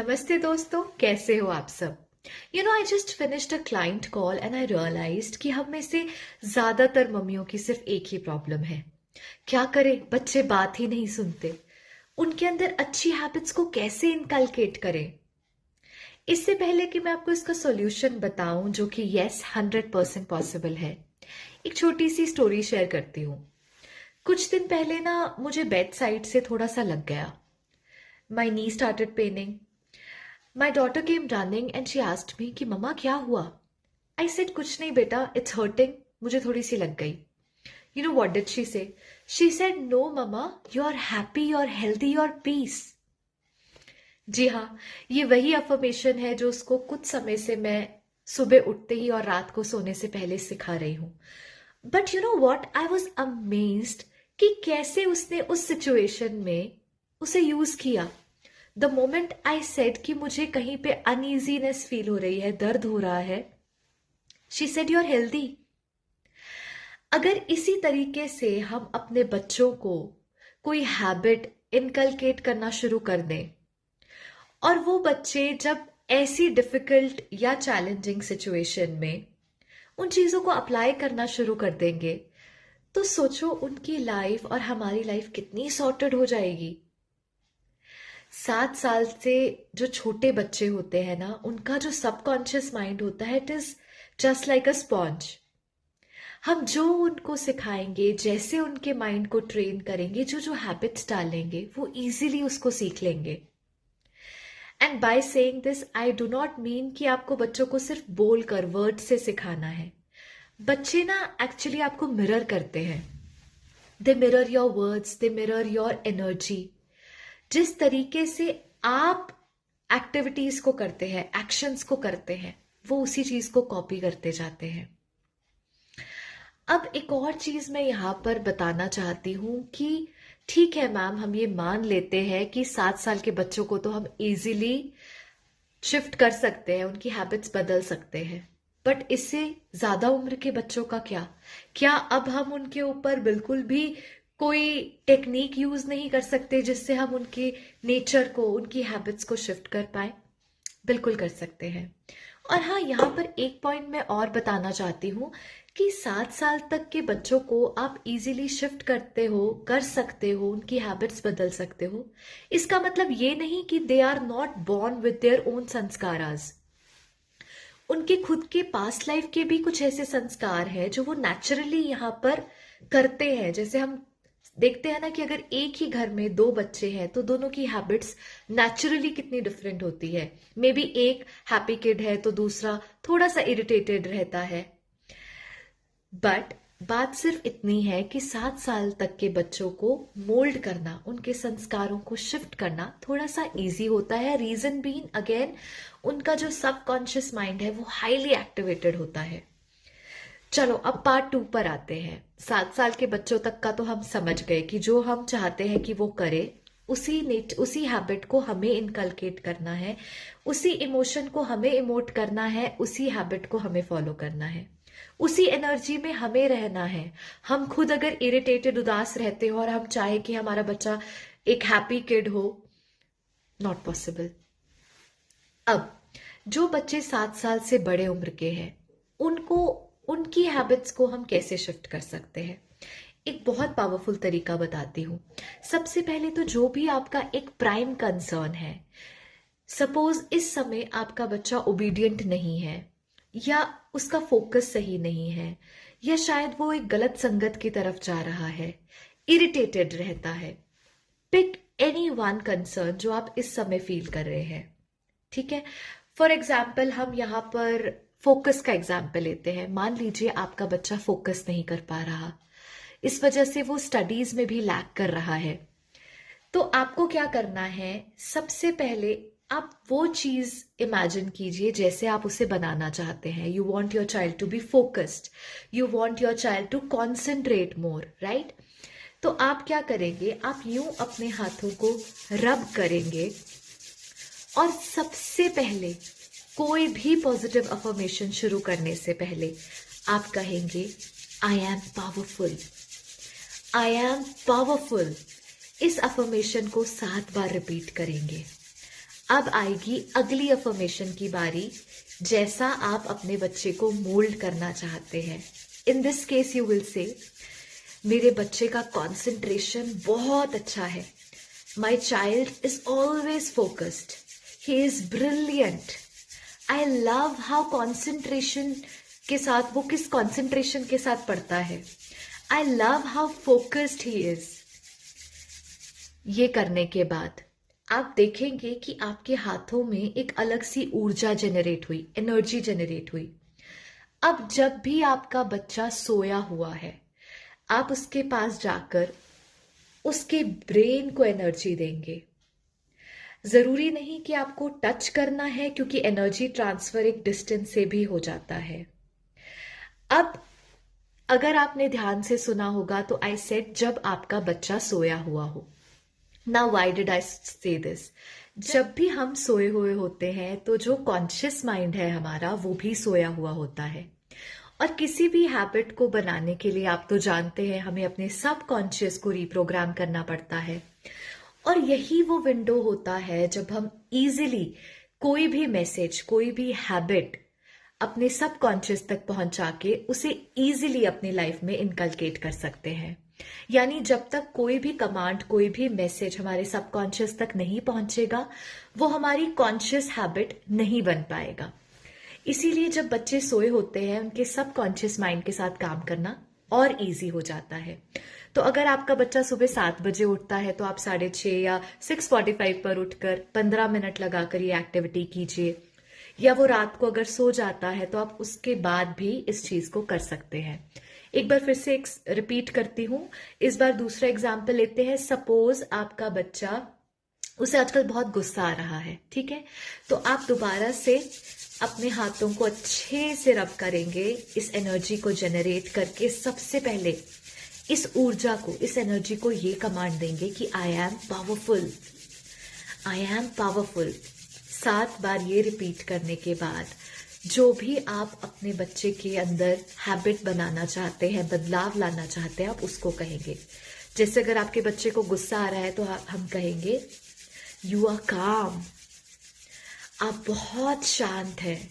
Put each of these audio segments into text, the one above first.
नमस्ते दोस्तों, कैसे हो आप सब। I just finished a client call and I realised कि हम में से ज्यादातर मम्मियों की सिर्फ एक ही प्रॉब्लम है। क्या करें, बच्चे बात ही नहीं सुनते। उनके अंदर अच्छी हैबिट्स को कैसे इनकलकेट करें। इससे पहले कि मैं आपको इसका सॉल्यूशन बताऊं जो कि यस 100% पॉसिबल है, एक छोटी सी स्टोरी शेयर करती हूँ। कुछ दिन पहले ना मुझे बेड साइड से थोड़ा सा लग गया। My knee started paining. My daughter came running and she asked me कि मम्मा क्या हुआ। I said कुछ नहीं बेटा, it's hurting, मुझे थोड़ी सी लग गई। You know what did she say? She said no mama, you're happy, you're healthy, you're peace। जी हाँ, ये वही अफर्मेशन है जो उसको कुछ समय से मैं सुबह उठते ही और रात को सोने से पहले सिखा रही हूँ। But you know what, I was amazed कि कैसे उसने उस सिचुएशन में उसे यूज किया। द मोमेंट आई सेड कि मुझे कहीं पे अनईजीनेस फील हो रही है, दर्द हो रहा है, she said you are healthy. अगर इसी तरीके से हम अपने बच्चों को कोई हैबिट इनकलकेट करना शुरू कर दें और वो बच्चे जब ऐसी डिफिकल्ट या चैलेंजिंग सिचुएशन में उन चीजों को अप्लाई करना शुरू कर देंगे, तो सोचो उनकी लाइफ और हमारी लाइफ कितनी सॉर्टेड हो जाएगी। 7 साल से जो छोटे बच्चे होते हैं ना, उनका जो सबकॉन्शियस माइंड होता है, it is just like a sponge. हम जो उनको सिखाएंगे, जैसे उनके माइंड को ट्रेन करेंगे, जो जो हैबिट्स डालेंगे, वो इजीली उसको सीख लेंगे। And by saying this I do not mean कि आपको बच्चों को सिर्फ बोल कर वर्ड से सिखाना है। बच्चे ना एक्चुअली आपको मिरर करते हैं। They mirror your words, they mirror your energy. जिस तरीके से आप एक्टिविटीज को करते हैं, एक्शंस को करते हैं, वो उसी चीज को कॉपी करते जाते हैं। अब एक और चीज मैं यहां पर बताना चाहती हूं कि ठीक है मैम, हम ये मान लेते हैं कि 7 साल के बच्चों को तो हम इजीली शिफ्ट कर सकते हैं, उनकी हैबिट्स बदल सकते हैं। बट इससे ज्यादा उम्र के बच्चों का क्या अब हम उनके ऊपर बिल्कुल भी कोई टेक्निक यूज नहीं कर सकते जिससे हम उनके नेचर को, उनकी हैबिट्स को शिफ्ट कर पाए? बिल्कुल कर सकते हैं। और हाँ, यहाँ पर एक पॉइंट मैं और बताना चाहती हूँ कि 7 साल तक के बच्चों को आप इजीली शिफ्ट करते हो, कर सकते हो, उनकी हैबिट्स बदल सकते हो। इसका मतलब ये नहीं कि they are not born with their own संस्कारास। उनके खुद के पास्ट लाइफ के भी कुछ ऐसे संस्कार हैं जो वो नेचुरली यहाँ पर करते हैं। जैसे हम देखते हैं ना कि अगर एक ही घर में 2 बच्चे हैं तो दोनों की हैबिट्स नेचुरली कितनी डिफरेंट होती है। मे बी एक हैप्पी किड है तो दूसरा थोड़ा सा इरिटेटेड रहता है। बट बात सिर्फ इतनी है कि 7 साल तक के बच्चों को मोल्ड करना, उनके संस्कारों को शिफ्ट करना थोड़ा सा इजी होता है। रीजन बीइंग अगेन, उनका जो सबकॉन्शियस माइंड है वो हाईली एक्टिवेटेड होता है। चलो अब पार्ट 2 पर आते हैं। 7 साल के बच्चों तक का तो हम समझ गए कि जो हम चाहते हैं कि वो करे, उसी हैबिट को हमें इनकलकेट करना है, उसी इमोशन को हमें इमोट करना है, उसी हैबिट को हमें फॉलो करना है, उसी एनर्जी में हमें रहना है। हम खुद अगर इरिटेटेड, उदास रहते हो और हम चाहे कि हमारा बच्चा एक हैप्पी किड हो, नॉट पॉसिबल। अब जो बच्चे 7 साल से बड़े उम्र के हैं, उनको, उनकी हैबिट्स को हम कैसे शिफ्ट कर सकते हैं? एक बहुत पावरफुल तरीका बताती हूँ। सबसे पहले तो जो भी आपका एक प्राइम कंसर्न है, सपोज इस समय आपका बच्चा ओबीडियंट नहीं है, या उसका फोकस सही नहीं है, या शायद वो एक गलत संगत की तरफ जा रहा है, इरिटेटेड रहता है। पिक एनी वन कंसर्न जो आप इस समय फील कर रहे हैं। ठीक है, फॉर एग्जाम्पल हम यहाँ पर फोकस का एग्जाम्पल लेते हैं। मान लीजिए आपका बच्चा फोकस नहीं कर पा रहा, इस वजह से वो स्टडीज में भी लैग कर रहा है। तो आपको क्या करना है? सबसे पहले आप वो चीज इमेजिन कीजिए जैसे आप उसे बनाना चाहते हैं। You want your child to be focused, you want your child to concentrate more, right? तो आप क्या करेंगे? आप यूं अपने हाथों को रब करेंगे और सबसे पहले कोई भी पॉजिटिव अफर्मेशन शुरू करने से पहले आप कहेंगे I am powerful, I am powerful. इस अफर्मेशन को 7 बार रिपीट करेंगे। अब आएगी अगली अफर्मेशन की बारी, जैसा आप अपने बच्चे को मोल्ड करना चाहते हैं। In this case you will say, मेरे बच्चे का कंसंट्रेशन बहुत अच्छा है, my child is always focused, he is brilliant, I love how concentration के साथ, वो किस कंसंट्रेशन के साथ पढ़ता है, I love how focused he is. ये करने के बाद आप देखेंगे कि आपके हाथों में एक अलग सी ऊर्जा जनरेट हुई, एनर्जी जनरेट हुई। अब जब भी आपका बच्चा सोया हुआ है, आप उसके पास जाकर उसके ब्रेन को एनर्जी देंगे। जरूरी नहीं कि आपको टच करना है, क्योंकि एनर्जी ट्रांसफर एक डिस्टेंस से भी हो जाता है। अब अगर आपने ध्यान से सुना होगा तो आई सेड जब आपका बच्चा सोया हुआ हो। नाउ व्हाई डिड आई से दिस? जब भी हम सोए हुए होते हैं तो जो कॉन्शियस माइंड है हमारा, वो भी सोया हुआ होता है। और किसी भी हैबिट को बनाने के लिए आप तो जानते हैं हमें अपने सब कॉन्शियस को रिप्रोग्राम करना पड़ता है। और यही वो विंडो होता है जब हम इजीली कोई भी मैसेज, कोई भी हैबिट अपने सब कॉन्शियस तक पहुंचा के उसे इजीली अपनी लाइफ में इनकलकेट कर सकते हैं। यानी जब तक कोई भी कमांड, कोई भी मैसेज हमारे सबकॉन्शियस तक नहीं पहुंचेगा, वो हमारी कॉन्शियस हैबिट नहीं बन पाएगा। इसीलिए जब बच्चे सोए होते हैं, उनके सबकॉन्शियस माइंड के साथ काम करना और इजी हो जाता है। तो अगर आपका बच्चा सुबह 7 बजे उठता है तो आप 6:30 या 6:45 पर उठकर 15 मिनट लगाकर ये एक्टिविटी कीजिए। या वो रात को अगर सो जाता है तो आप उसके बाद भी इस चीज को कर सकते हैं। एक बार फिर से रिपीट करती हूं, इस बार दूसरा एग्जाम्पल लेते हैं। सपोज आपका बच्चा, उसे आजकल बहुत गुस्सा आ रहा है, ठीक है, तो आप दोबारा से अपने हाथों को अच्छे से रब करेंगे, इस एनर्जी को जनरेट करके सबसे पहले इस ऊर्जा को, इस एनर्जी को ये कमांड देंगे कि I am powerful, I am powerful. 7 बार ये रिपीट करने के बाद जो भी आप अपने बच्चे के अंदर हैबिट बनाना चाहते हैं, बदलाव लाना चाहते हैं, आप उसको कहेंगे। जैसे अगर आपके बच्चे को गुस्सा आ रहा है तो हम कहेंगे यू आर काम, आप बहुत शांत हैं,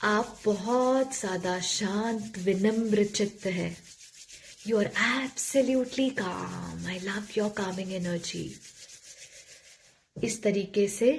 आप बहुत ज्यादा शांत विनम्र चित्त है, यू आर एब्सोल्युटली काम, I love your Kameng energy. इस तरीके से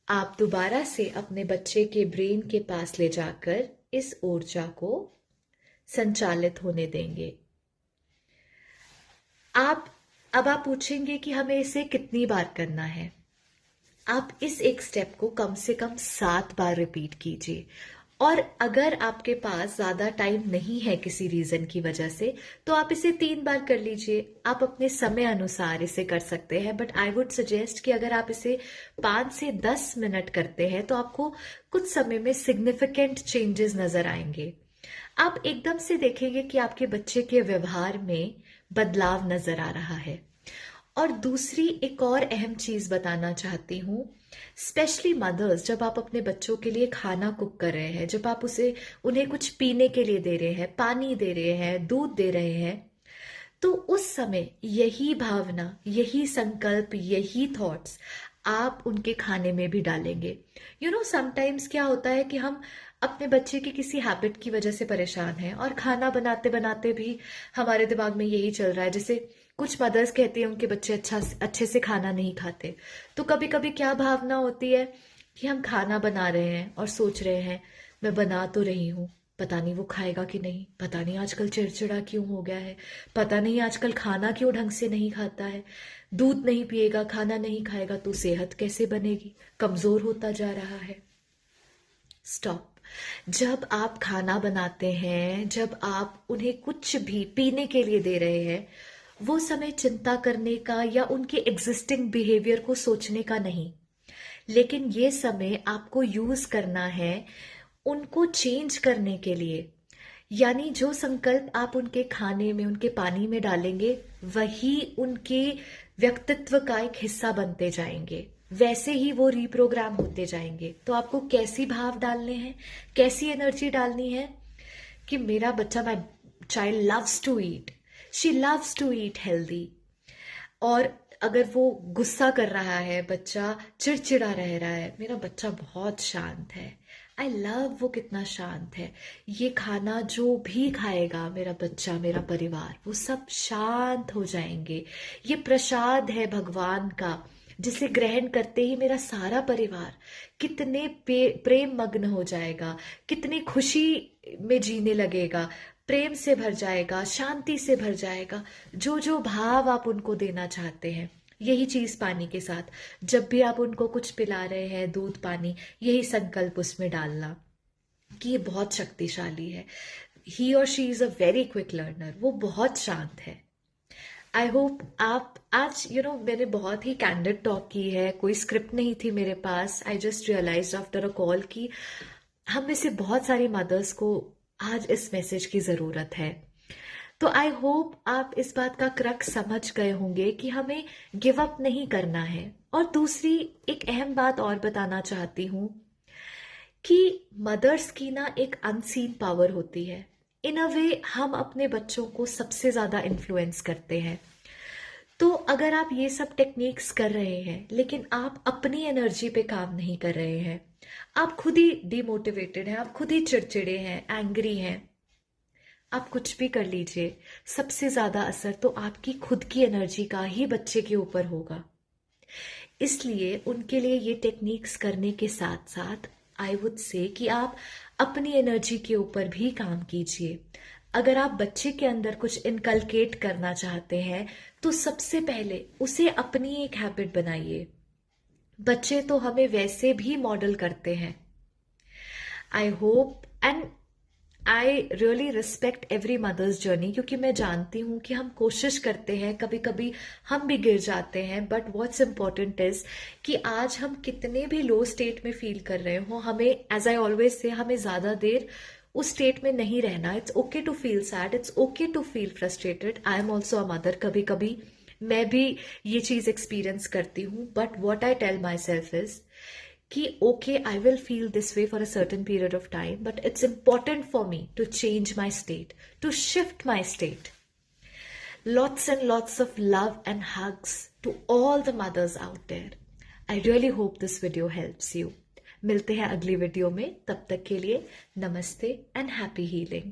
आप दोबारा से अपने बच्चे के ब्रेन के पास ले जाकर इस ऊर्जा को संचालित होने देंगे। अब आप पूछेंगे कि हमें इसे कितनी बार करना है। आप इस एक स्टेप को कम से कम 7 बार रिपीट कीजिए। और अगर आपके पास ज्यादा टाइम नहीं है किसी रीजन की वजह से, तो आप इसे 3 बार कर लीजिए। आप अपने समय अनुसार इसे कर सकते हैं, बट आई वुड सजेस्ट कि अगर आप इसे 5 से 10 मिनट करते हैं तो आपको कुछ समय में सिग्निफिकेंट चेंजेस नजर आएंगे। आप एकदम से देखेंगे कि आपके बच्चे के व्यवहार में बदलाव नजर आ रहा है। और दूसरी एक और अहम चीज बताना चाहती हूं, स्पेशली मदर्स, जब आप अपने बच्चों के लिए खाना कुक कर रहे हैं, जब आप उन्हें कुछ पीने के लिए दे रहे हैं, पानी दे रहे हैं, दूध दे रहे हैं, तो उस समय यही भावना, यही संकल्प, यही थॉट्स आप उनके खाने में भी डालेंगे। यू नो, समटाइम्स क्या होता है कि हम अपने बच्चे की किसी हैबिट की वजह से परेशान हैं और खाना बनाते बनाते भी हमारे दिमाग में यही चल रहा है। जैसे कुछ मदर्स कहती हैं उनके बच्चे अच्छे से खाना नहीं खाते, तो कभी कभी क्या भावना होती है कि हम खाना बना रहे हैं और सोच रहे हैं मैं बना तो रही हूँ, पता नहीं वो खाएगा कि नहीं, पता नहीं आजकल चिड़चिड़ा क्यों हो गया है, पता नहीं आजकल खाना क्यों ढंग से नहीं खाता है, दूध नहीं पिएगा, खाना नहीं खाएगा तो सेहत कैसे बनेगी, कमजोर होता जा रहा है। स्टॉप। जब आप खाना बनाते हैं, जब आप उन्हें कुछ भी पीने के लिए दे रहे हैं, वो समय चिंता करने का या उनके एग्जिस्टिंग बिहेवियर को सोचने का नहीं, लेकिन ये समय आपको यूज करना है उनको चेंज करने के लिए। यानी जो संकल्प आप उनके खाने में, उनके पानी में डालेंगे, वही उनके व्यक्तित्व का एक हिस्सा बनते जाएंगे, वैसे ही वो रिप्रोग्राम होते जाएंगे। तो आपको कैसी भाव डालने हैं, कैसी एनर्जी डालनी है कि मेरा बच्चा, my child loves to eat, she loves to eat healthy. और अगर वो गुस्सा कर रहा है, बच्चा चिड़चिड़ा रह रहा है, मेरा बच्चा बहुत शांत है, आई लव वो कितना शांत है, ये खाना जो भी खाएगा मेरा बच्चा, मेरा परिवार, वो सब शांत हो जाएंगे। ये प्रसाद है भगवान का, जिसे ग्रहण करते ही मेरा सारा परिवार कितने प्रेम मग्न हो जाएगा, कितनी खुशी में जीने लगेगा, प्रेम से भर जाएगा, शांति से भर जाएगा। जो जो भाव आप उनको देना चाहते हैं, यही चीज पानी के साथ, जब भी आप उनको कुछ पिला रहे हैं, दूध पानी, यही संकल्प उसमें डालना कि ये बहुत शक्तिशाली है, ही और she is a very quick learner, वो बहुत शांत है। आई होप आप आज मैंने बहुत ही कैंडिड टॉक की है, कोई स्क्रिप्ट नहीं थी मेरे पास। I just realise after a call कि हम में से बहुत सारी मदर्स को आज इस मैसेज की ज़रूरत है। तो आई होप आप इस बात का क्रक समझ गए होंगे कि हमें गिव अप नहीं करना है। और दूसरी एक अहम बात और बताना चाहती हूँ कि मदर्स की ना एक अनसीन पावर होती है। इन अ वे हम अपने बच्चों को सबसे ज़्यादा इन्फ्लुएंस करते हैं। तो अगर आप ये सब टेक्निक्स कर रहे हैं लेकिन आप अपनी एनर्जी पे काम नहीं कर रहे हैं, आप खुद ही डिमोटिवेटेड हैं, आप खुद ही चिड़चिड़े हैं, एंग्री हैं, आप कुछ भी कर लीजिए, सबसे ज्यादा असर तो आपकी खुद की एनर्जी का ही बच्चे के ऊपर होगा। इसलिए उनके लिए ये टेक्निक्स करने के साथ साथ आई वुड से कि आप अपनी एनर्जी के ऊपर भी काम कीजिए। अगर आप बच्चे के अंदर कुछ इनकलकेट करना चाहते हैं तो सबसे पहले उसे अपनी एक हैबिट बनाइए। बच्चे तो हमें वैसे भी मॉडल करते हैं। I hope and I really respect every mother's journey, क्योंकि मैं जानती हूँ कि हम कोशिश करते हैं, कभी कभी हम भी गिर जाते हैं, बट व्हाट्स इम्पोर्टेंट इज कि आज हम कितने भी लो स्टेट में फील कर रहे हो, हमें एज आई ऑलवेज से हमें ज़्यादा देर उस स्टेट में नहीं रहना। It's okay to feel sad, it's okay to feel frustrated. I am also a mother, कभी कभी मैं भी ये चीज़ एक्सपीरियंस करती हूँ, but what I tell myself is कि okay, I will feel this way for a certain period of time, but it's important for me to change my state, to shift my state. Lots and lots of love and hugs to all the mothers out there. I really hope this video helps you. मिलते हैं अगली video में, तब तक के लिए नमस्ते and happy healing.